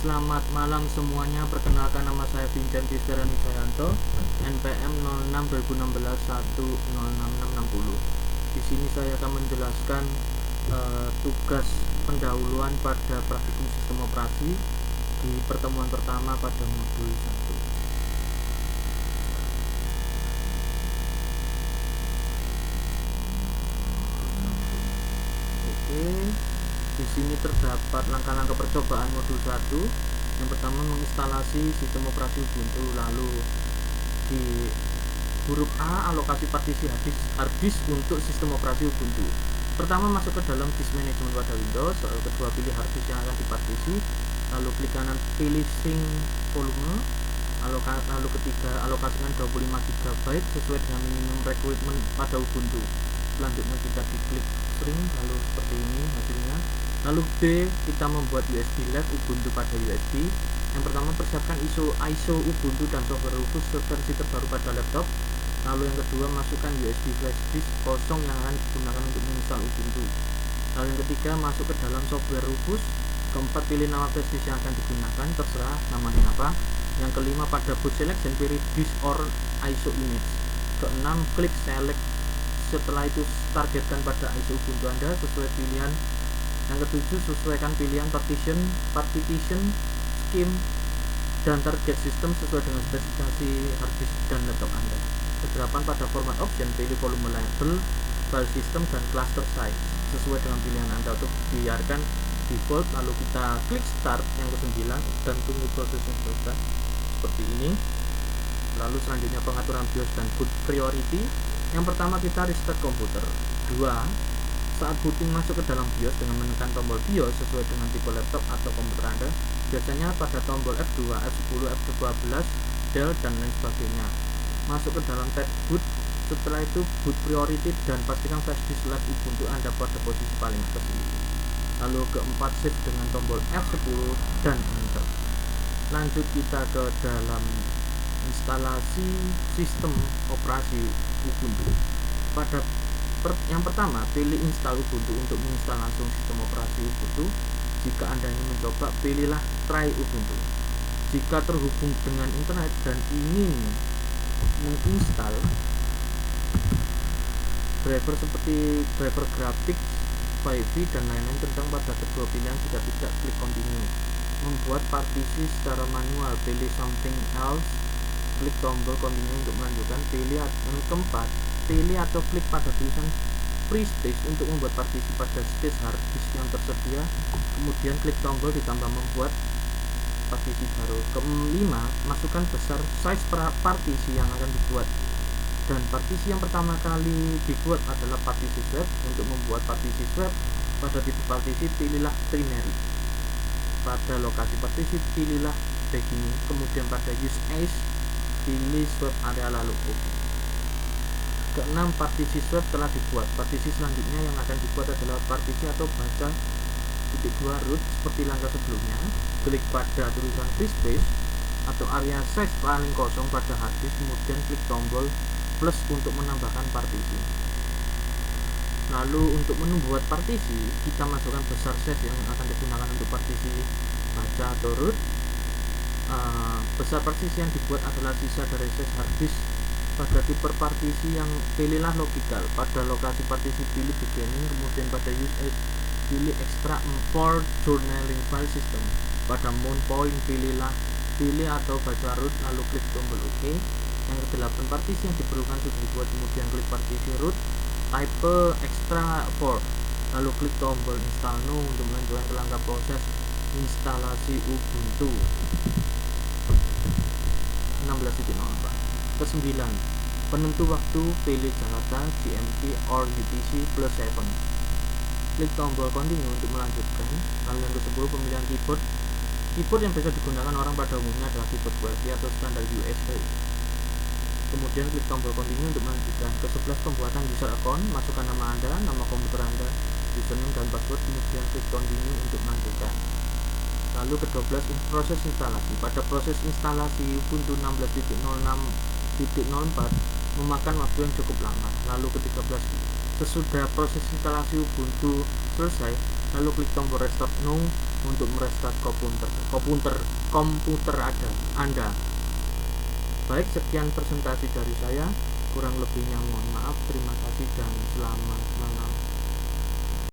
Selamat malam semuanya, perkenalkan nama saya Vincent Pisteran Wijayanto, NPM 06 2016 1066660. Di sini saya akan menjelaskan tugas pendahuluan pada praktikum sistem operasi di pertemuan pertama pada modul 1. Oke, di sini terdapat langkah-langkah percobaan modul 1. Yang pertama, menginstalasi sistem operasi Ubuntu. Lalu di huruf A, alokasi partisi hard disk untuk sistem operasi Ubuntu. Pertama, masuk ke dalam disk management pada Windows. Lalu kedua, pilih hard disk yang akan dipartisi. Lalu klik kanan, pilih sync volume. Lalu ketiga, alokasikan 25 GB sesuai dengan minimum requirement pada Ubuntu. Selanjutnya kita diklik string, lalu seperti ini hasilnya. Lalu B, kita membuat USB lab Ubuntu pada USB. Yang pertama, persiapkan ISO Ubuntu dan software Rufus versi terbaru pada laptop. Lalu yang kedua, masukkan USB flash disk kosong yang akan digunakan untuk menginstal Ubuntu. Lalu yang ketiga, masuk ke dalam software Rufus. Keempat, pilih nama flash disk yang akan digunakan, terserah namanya apa. Yang kelima, pada boot selection pilih disk or ISO image. Keenam, klik select. Setelah itu targetkan pada ISO Ubuntu Anda sesuai pilihan. Yang ketujuh, sesuaikan pilihan partition, scheme, dan target sistem sesuai dengan spesifikasi hard disk dan laptop Anda. Kedelapan, pada format option pilih volume label, file system, dan cluster size sesuai dengan pilihan Anda. Untuk biarkan default, lalu kita klik start yang ke-9 dan tunggu prosesnya selesai seperti ini. Lalu selanjutnya pengaturan BIOS dan boot priority. Yang pertama, kita restart komputer. 2. Saat booting masuk ke dalam BIOS dengan menekan tombol BIOS sesuai dengan tipe laptop atau komputer Anda. Biasanya pada tombol F2, F10, F12, Del, dan lain sebagainya. Masuk ke dalam tab boot. Setelah itu boot priority dan pastikan flash disk lab Ubuntu Anda pada posisi paling atas ini. Lalu keempat, save dengan tombol F10 dan enter. Lanjut kita ke dalam instalasi sistem operasi Ubuntu. Yang pertama, pilih install Ubuntu untuk menginstal langsung sistem operasi Ubuntu. Jika Anda ingin mencoba, pilihlah try Ubuntu. Jika terhubung dengan internet dan ingin menginstal driver seperti driver grafik, Wi-Fi, dan lain-lain tentang pada kedua pilihan, jika tidak, klik continue. Membuat partisi secara manual, pilih something else, klik tombol continue untuk melanjutkan. Pilih yang keempat, pilih atau klik pada tulisan free space untuk membuat partisi pada space hard disk yang tersedia, kemudian klik tombol ditambah membuat partisi baru. Kelima, masukkan besar size partisi yang akan dibuat, dan partisi yang pertama kali dibuat adalah partisi swap. Untuk membuat partisi swap pada tipe partisi, pilihlah primary. Pada lokasi partisi, pilihlah beginning. Kemudian pada use as, pilih swap area lalu oke. Keenam, partisi swap telah dibuat. Partisi selanjutnya yang akan dibuat adalah partisi atau baca .2 root seperti langkah sebelumnya. Klik pada tulisan free space atau area size paling kosong pada hard disk, kemudian klik tombol plus untuk menambahkan partisi. Lalu untuk membuat partisi, kita masukkan besar size yang akan digunakan untuk partisi baca atau root. Besar partisi yang dibuat adalah sisa dari size hard disk. Pada tipe partisi yang pilihlah logical. Pada lokasi partisi pilih beginning, kemudian pada use as pilih extract import journaling file system. Pada mount point pilih atau baca root, lalu klik tombol OK. Yang ke-8, partisi yang diperlukan sudah dibuat, kemudian klik partisi root type extra port, lalu klik tombol install now untuk melanjutkan ke langkah proses instalasi Ubuntu 16.04. Ke-9, penentu waktu, pilih Jakarta, GMT, or UTC plus 7. Klik tombol continue untuk melanjutkan. Lalu yang ke-10, pemilihan keyboard. Keyboard yang biasa digunakan orang pada umumnya adalah keyboard QWERTY atau standar USB. Kemudian klik tombol continue untuk melanjutkan. Ke-11, pembuatan user account. Masukkan nama Anda, nama komputer Anda, username dan password, kemudian klik continue untuk melanjutkan. Lalu ke-12, proses instalasi. Pada proses instalasi Ubuntu 16.06.04 memakan waktu yang cukup lama. Lalu ke-13, sesudah proses instalasi Ubuntu selesai, lalu klik tombol restart now untuk merestart komputer Anda. Baik, sekian presentasi dari saya. Kurang lebihnya mohon maaf. Terima kasih dan selamat